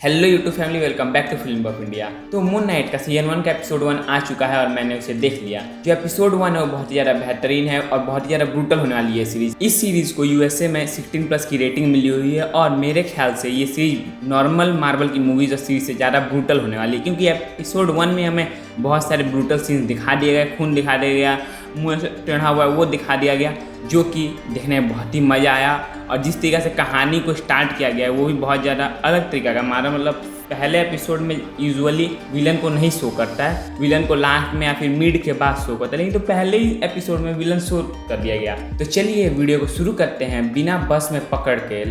Hello YouTube family, welcome back to film of India. तो Moon Knight का season 1 का episode 1 आ चुका है और मैंने उसे देख लिया। जो एपिसोड 1 है वो बहुत ही ज़्यादा बेहतरीन है और बहुत ही ज़्यादा ब्रूटल होने वाली है सीरीज। इस सीरीज को यूएसए में 16+ की रेटिंग मिली हुई है और मेरे ख्याल से ये सीरीज नॉर्मल मार्वल की मूवीज और सीरीज से ज़्यादा ब्रूटल होने वाली है, क्योंकि एपिसोड 1 में हमें बहुत सारे ब्रूटल सीन्स दिखा दिए गए, खून दिखा दिया गया, मुँह से टेढ़ा हुआ वो दिखा दिया गया, जो कि देखने में बहुत ही मज़ा आया। और जिस तरीके से कहानी को स्टार्ट किया गया है वो भी बहुत ज़्यादा अलग तरीका का। हमारा मतलब पहले एपिसोड में यूजुअली विलन को नहीं शो करता है, विलन को लास्ट में या फिर मिड के बाद शो करता है, लेकिन तो पहले ही एपिसोड में विलन शो कर दिया गया। तो चलिए वीडियो को शुरू करते हैं बिना बस में पकड़ के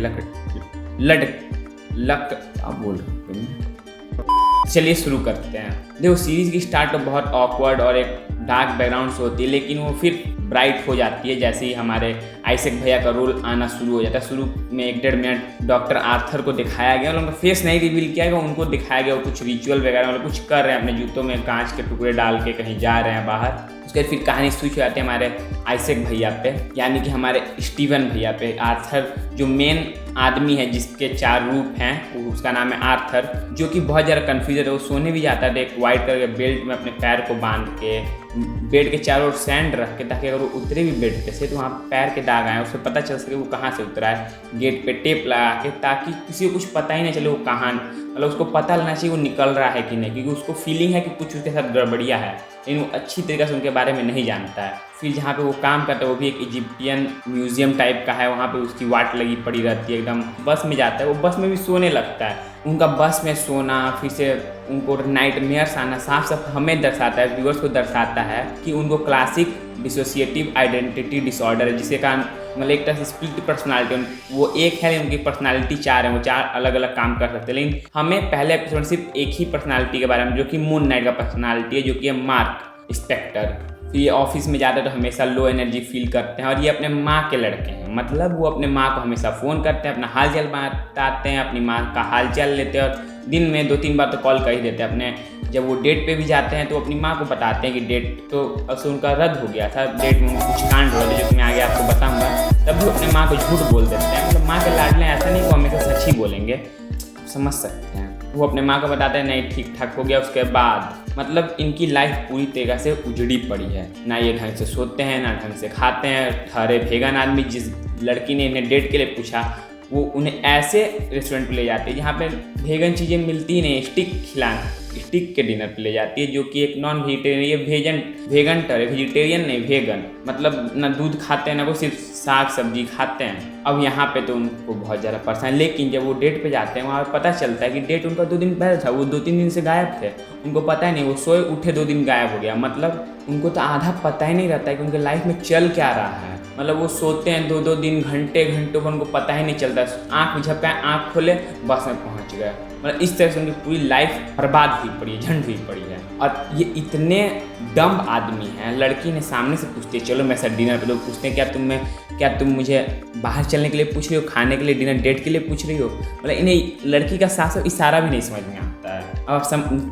चलिए शुरू करते हैं। देखो, सीरीज की स्टार्ट तो बहुत ऑकवर्ड और एक डार्क बैकग्राउंड से होती है, लेकिन वो फिर ब्राइट हो जाती है जैसे ही हमारे आइजैक भैया का रोल आना शुरू हो जाता है। शुरू में 1-1.5 मिनट डॉक्टर आर्थर को दिखाया गया, उनका फेस नहीं रिवील किया गया, उनको दिखाया गया वो कुछ रिचुअल वगैरह मतलब कुछ कर रहे हैं, अपने जूतों में कांच के टुकड़े डाल के कहीं जा रहे हैं बाहर। उसके बाद फिर कहानी स्विच हो जाती है हमारे आइजैक भैया पे, यानी कि हमारे स्टीवन भैया पे। आर्थर जो मेन आदमी है जिसके 4 रूप हैं, उसका नाम है आर्थर, जो कि बहुत ज़्यादा कन्फ्यूजन है। वो सोने भी जाता है एक वाइट कलर के बेल्ट में अपने पैर को बांध के, बेड के चारों ओर सैंड रख के, ताकि अगर वो उतरे भी बेड पे से तो वहाँ पैर के दाग आए, उसे पता चल सके वो कहाँ से उतरा है। गेट पे टेप लगा के, ताकि किसी को कुछ पता ही नहीं चले वो कहाँ, मतलब उसको पता लगना चाहिए वो निकल रहा है कि नहीं, क्योंकि उसको फीलिंग है कि कुछ उसके साथ गड़बड़िया है, लेकिन वो अच्छी तरीके से उनके बारे में नहीं जानता है। फिर जहाँ पे वो काम करता है वो भी एक इजिप्टियन म्यूजियम टाइप का है, वहाँ पे उसकी वाट लगी पड़ी रहती है। एकदम बस में जाता है, वो बस में भी सोने लगता है। उनका बस में सोना, फिर से उनको नाइटमेयर्स आना साफ साफ हमें दर्शाता है, व्यूअर्स को दर्शाता है कि उनको क्लासिक डिसोसिएटिव आइडेंटिटी डिसऑर्डर है, जिसके कारण मतलब एक तरह से स्प्लिट पर्सनालिटी, वो एक है उनकी पर्सनालिटी 4 है, वो 4 अलग अलग काम कर सकते हैं। लेकिन हमें पहले एपिसोड सिर्फ एक ही पर्सनालिटी के बारे में, जो कि मून नाइट का पर्सनालिटी है, जो कि है मार्क स्पेक्टर। तो ये ऑफिस में जाते हैं तो हमेशा लो एनर्जी फील करते हैं और ये अपने माँ के लड़के हैं, मतलब वो अपने माँ को हमेशा फ़ोन करते हैं, अपना हाल चाल बताते हैं, अपनी माँ का हाल चाल लेते हैं और दिन में 2-3 बार तो कॉल कर ही देते हैं। अपने जब वो डेट पे भी जाते हैं तो अपनी माँ को बताते हैं कि डेट तो अक्सर उनका रद्द हो गया था, डेट में कुछ कांड हो रहे जो कि मैं आगे आपको बताऊँगा, तब भी अपने माँ को झूठ बोल देते हैं। मतलब माँ के लाडले ऐसा नहीं, वो हमेशा सच ही बोलेंगे, समझ सकते हैं। वो अपने माँ को बताते हैं नहीं ठीक ठाक हो गया। उसके बाद मतलब इनकी लाइफ पूरी तरीके से उजड़ी पड़ी है, ना ये ढंग से सोते हैं ना ढंग से खाते हैं। ठहरे भेगन आदमी, जिस लड़की ने इन्हें डेट के लिए पूछा वो उन्हें ऐसे रेस्टोरेंट पे ले जाती है जहाँ पे भेगन चीज़ें मिलती ही नहीं, स्टिक के डिनर पे ले जाती है, जो कि एक नॉन वेजिटेरियन, ये वेजिटेरियन नहीं वेगन, मतलब ना दूध खाते हैं ना वो सिर्फ साग सब्जी खाते हैं। अब यहाँ पे तो उनको बहुत ज़्यादा परेशान, लेकिन जब वो डेट पे जाते हैं वहाँ पर पता चलता है कि डेट उनका 2 दिन पहले था, वो 2-3 दिन से गायब थे, उनको पता ही नहीं, वो सोए उठे 2 दिन गायब हो गया। मतलब उनको तो आधा पता ही नहीं रहता है कि उनके लाइफ में चल क्या रहा है। मतलब वो सोते हैं 2-2 दिन, घंटों पर उनको पता ही नहीं चलता, आँख झपकाए आँख खोले बस में पहुँच गए। मतलब इस तरह से उनकी पूरी लाइफ बर्बाद हुई पड़ी है, झंड हुई पड़ी है। और ये इतने डम्ब आदमी हैं, लड़की ने सामने से पूछती है चलो मेरे साथ डिनर पे, लोग पूछते हैं क्या तुम मुझे बाहर चलने के लिए पूछ रही हो, खाने के लिए, डिनर डेट के लिए पूछ रही हो। मतलब इन्हें लड़की का साफ साफ इशारा भी नहीं समझ में आता है। अब आप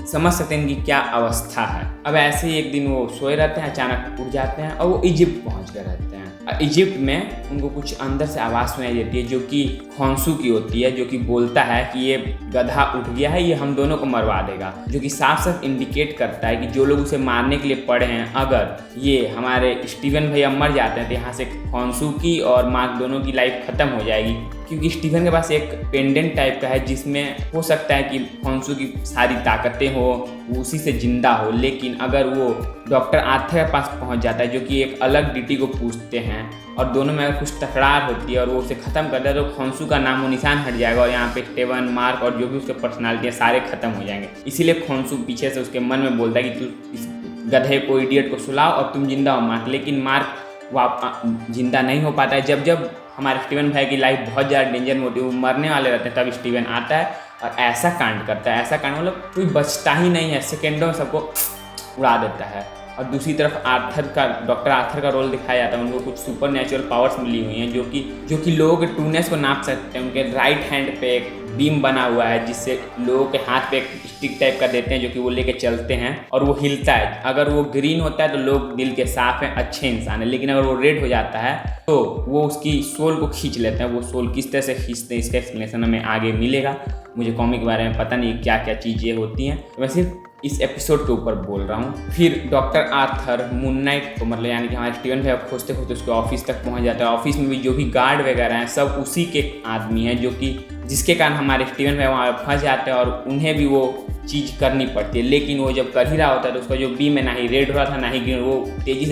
समझ सकते हैं इनकी क्या अवस्था है। अब ऐसे ही एक दिन वो सोए रहते हैं, अचानक उठ जाते हैं और वो इजिप्ट पहुँच गए रहते हैं। इजिप्ट में उनको कुछ अंदर से आवाज़ सुनाई देती है, जो कि खौंसू की होती है, जो कि बोलता है कि ये गधा उठ गया है, ये हम दोनों को मरवा देगा, जो कि साफ साफ इंडिकेट करता है कि जो लोग उसे मारने के लिए पड़े हैं, अगर ये हमारे स्टीवन भैया मर जाते हैं तो यहाँ से खौंसू की और मार्क दोनों की लाइफ ख़त्म हो जाएगी। क्योंकि स्टीवन के पास एक पेंडेंट टाइप का है जिसमें हो सकता है कि खौंसू की सारी ताकतें हो, वो उसी से जिंदा हो। लेकिन अगर वो डॉक्टर आर्थर के पास पहुंच जाता है, जो कि एक अलग डीटी को पूछते हैं, और दोनों में अगर कुछ तकरार होती है और वो उसे ख़त्म कर दे तो खौंसू का नामो निशान हट जाएगा और यहाँ पे स्टीवन, मार्क और जो भी उसके पर्सनालिटी है सारे खत्म हो जाएंगे। इसीलिए खौंसू पीछे से उसके मन में बोलता है कि तू इस गधे को, इडियट को सुलाओ और तुम जिंदा हो मार्क। लेकिन मार्क जिंदा नहीं हो पाता है। जब हमारे स्टीवन भाई की लाइफ बहुत ज़्यादा डेंजर में होती है, वो मरने वाले रहते हैं, तब स्टीवन आता है और ऐसा कांड करता है, ऐसा कांड मतलब कोई बचता ही नहीं है, सेकेंडों में सबको उड़ा देता है। और दूसरी तरफ डॉक्टर आर्थर का रोल दिखाया जाता है। उनको कुछ सुपर नेचुरल पावर्स मिली हुई हैं, जो कि लोगों के टूनेस को नाप सकते हैं। उनके राइट हैंड पे एक बीम बना हुआ है जिससे लोगों के हाथ पे एक स्टिक टाइप का देते हैं जो कि वो लेके चलते हैं और वो हिलता है। अगर वो ग्रीन होता है तो लोग दिल के साफ हैं, अच्छे इंसान हैं, लेकिन अगर वो रेड हो जाता है तो वो उसकी सोल को खींच लेते हैं। वो सोल किस तरह से खींचते हैं इसका एक्सप्लेनेशन हमें आगे मिलेगा। मुझे कॉमिक के बारे में पता नहीं क्या क्या चीज़ें होती हैं, मैं सिर्फ इस एपिसोड के ऊपर बोल रहा हूँ। फिर डॉक्टर आर्थर मून नाइट को मतलब यानी कि हमारे स्टीवन भैया खोजते खोजते उसके ऑफिस तक पहुँच जाता है। ऑफिस में भी जो भी गार्ड वगैरह हैं सब उसी के आदमी हैं, जो कि जिसके कारण हमारे स्टीवन भैया वहाँ फंस जाते हैं और उन्हें भी वो चीज़ करनी पड़ती है। लेकिन वो जब कर ही रहा होता है तो उसका जो बीम है ना ही रेड हो रहा था ना ही ग्रीन, वो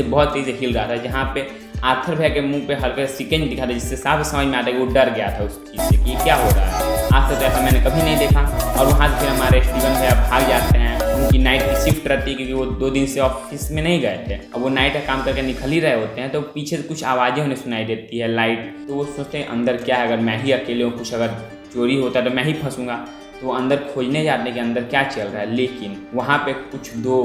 बहुत तेज़ी से हिल रहा था, जहाँ पे आर्थर भैया के मुंह पे हल्का सिकेंज दिखा था, जिससे साफ समझ में आता है कि वो डर गया था उस चीज़ से कि क्या हो रहा है। आज तक तो ऐसा मैंने कभी नहीं देखा। और वहाँ से फिर हमारे स्टीवन भैया भाग जाते हैं। उनकी नाइट की शिफ्ट रहती है क्योंकि वो 2 दिन से ऑफिस में नहीं गए थे। अब वो नाइट का काम करके निकल ही रहे होते हैं तो पीछे से कुछ आवाज़ें उन्हें सुनाई देती है, लाइट। तो वो सोचते हैं अंदर क्या है, अगर मैं ही अकेले हूँ, कुछ अगर चोरी होता है तो मैं ही फंसूंगा। तो वो अंदर खोजने जाते हैं कि अंदर क्या चल रहा है। लेकिन वहाँ पे कुछ 2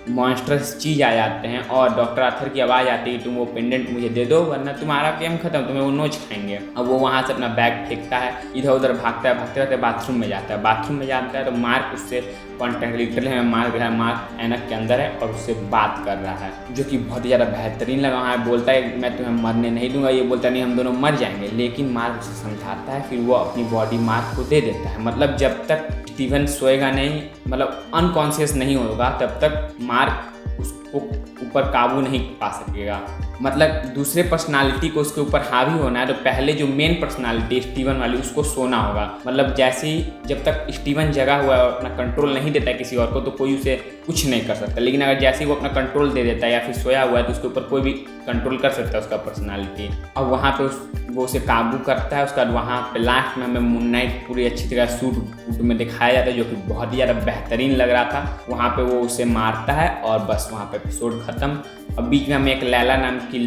मॉन्स्टर्स चीज़ आ जाते हैं और डॉक्टर आर्थर की आवाज़ आती है कि तुम वो पेंडेंट मुझे दे दो वरना तुम्हारा गेम खत्म, तुम्हें वो नोच खाएंगे। अब वो वहाँ से अपना बैग फेंकता है, इधर उधर भागता है, भागते भागते बाथरूम में जाता है। बाथरूम में जाता है तो मार्क उससे कॉन्टैक्ट लिटरली हमें मार्क ऐनक के अंदर है और उससे बात कर रहा है, जो कि बहुत ही ज़्यादा बेहतरीन लगा है। बोलता है मैं तुम्हें मरने नहीं दूंगा, ये बोलता नहीं हम दोनों मर जाएंगे। लेकिन मार्क उसे समझाता है, फिर वो अपनी बॉडी मार्क को दे देता है। मतलब जब तक स्टीवन सोएगा नहीं, मतलब अनकॉन्शियस नहीं होगा, तब तक मार्क उसको ऊपर काबू नहीं पा सकेगा। मतलब दूसरे पर्सनालिटी को उसके ऊपर हावी होना है तो पहले जो मेन पर्सनालिटी स्टीवन वाली उसको सोना होगा। मतलब जैसे ही जब तक स्टीवन जगा हुआ है और अपना कंट्रोल नहीं देता है किसी और को तो कोई उसे कुछ नहीं कर सकता। लेकिन अगर जैसे ही वो अपना कंट्रोल दे देता है या फिर सोया हुआ है तो उसके ऊपर कोई भी कंट्रोल कर सकता है उसका पर्सनालिटी। और वहाँ पे वो उसे काबू करता है। उसके बाद वहाँ पे लास्ट में हमें मून नाइट पूरी अच्छी तरह सूट में दिखाया जाता है, जो कि बहुत ही ज़्यादा बेहतरीन लग रहा था। वहाँ पे वो उसे मारता है और बस वहाँ पे एपिसोड ख़त्म। और बीच में हमें एक लैला नाम की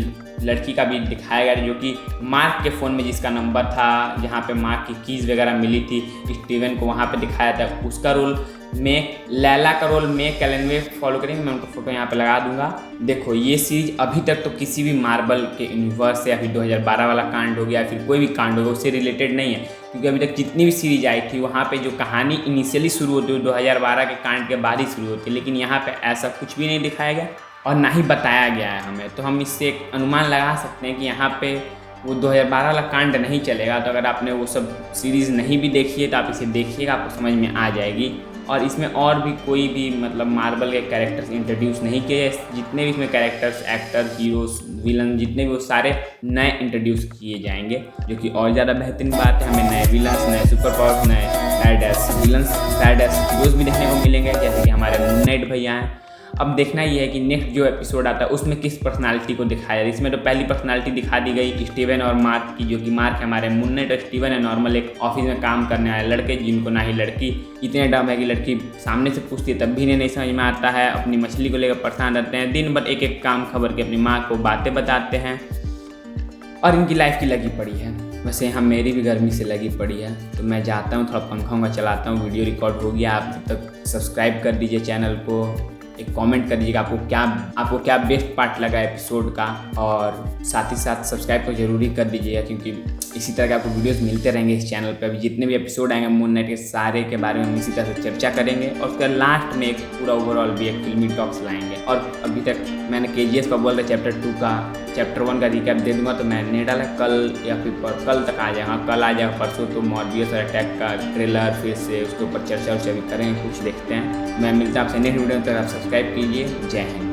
लड़की का भी दिखाया गया जो कि मार्क के फ़ोन में जिसका नंबर था, जहाँ पे मार्क की कीज़ वगैरह मिली थी स्टीवन को, वहाँ पे दिखाया था। उसका रोल लैला का रोल कैलेनवे फॉलो करेंगे। मैं उनका फोटो यहाँ पे लगा दूंगा। देखो ये सीरीज अभी तक तो किसी भी मार्वल के यूनिवर्स या फिर 2012 वाला कांड हो गया या फिर कोई भी कांड हो गया उससे रिलेटेड नहीं है, क्योंकि अभी तक जितनी भी सीरीज आई थी वहाँ पे जो कहानी इनिशियली शुरू होती है 2012 के कांड के बाद ही शुरू होती है। लेकिन यहाँ पे ऐसा कुछ भी नहीं दिखाया गया और ना ही बताया गया है हमें। तो हम इससे एक अनुमान लगा सकते हैं कि यहाँ पे वो 2012 वाला कांड नहीं चलेगा। तो अगर आपने वो सब सीरीज़ नहीं भी देखी है तो आप इसे देखिएगा, आपको समझ में आ जाएगी। और इसमें और भी कोई भी मतलब मार्वल के कैरेक्टर्स इंट्रोड्यूस नहीं किए। जितने भी इसमें कैरेक्टर्स, एक्टर, हीरोज, विलन जितने भी वो सारे नए इंट्रोड्यूस किए जाएंगे, जो कि और ज़्यादा बेहतरीन बात है। हमें नए विलन्स, नए सुपर पावर्स, नए बैडएस विलन्स, बैडएस हीरोज भी देखने को मिलेंगे, जैसे कि हमारे मून नाइट भैया हैं। अब देखना ये है कि नेक्स्ट जो एपिसोड आता है उसमें किस पर्सनालिटी को दिखाया जाए। इसमें तो पहली पर्सनालिटी दिखा दी गई स्टीवन और मार्क की, जो कि मार्क हमारे मून नाइट और स्टीवन है नॉर्मल एक ऑफिस में काम करने वाले लड़के, जिनको ना ही लड़की इतने डम है कि लड़की सामने से पूछती है तब भी इन्हें नहीं समझ में आता है। अपनी मछली को लेकर परेशान रहते हैं, दिन भर एक एक काम खबर के अपनी माँ को बातें बताते हैं और इनकी लाइफ की लगी पड़ी है। वैसे यहाँ मेरी भी गर्मी से लगी पड़ी है तो मैं जाता हूँ, थोड़ा पंखा चलाता हूँ। वीडियो रिकॉर्ड हो गया, आप जब तक सब्सक्राइब कर दीजिए चैनल को, एक कमेंट कर दीजिएगा आपको क्या बेस्ट पार्ट लगा एपिसोड का, और साथ ही साथ सब्सक्राइब को जरूरी कर दीजिएगा क्योंकि इसी तरह के आपको वीडियोस मिलते रहेंगे इस चैनल पे। अभी जितने भी एपिसोड आएंगे मून नाइट के सारे के बारे में हम इसी तरह से चर्चा करेंगे और उसके लास्ट में एक पूरा ओवरऑल भी एक फिल्मी टॉक्स लाएंगे। और अभी तक मैंने KGF का बोल रहा चैप्टर 2 का, चैप्टर 1 का रिकैप दे दूंगा तो मैं नहीं डाला, कल या फिर कल तक आ जाएगा, कल आ जाएगा, परसों तो मॉर्बियस और अटैक का ट्रेलर फिर से उसके ऊपर चर्चा भी करेंगे, कुछ देखते हैं। मैं मिलता हूँ आपसे नेक्स्ट वीडियो में, तक आप सब्सक्राइब कीजिए। जय हिंद।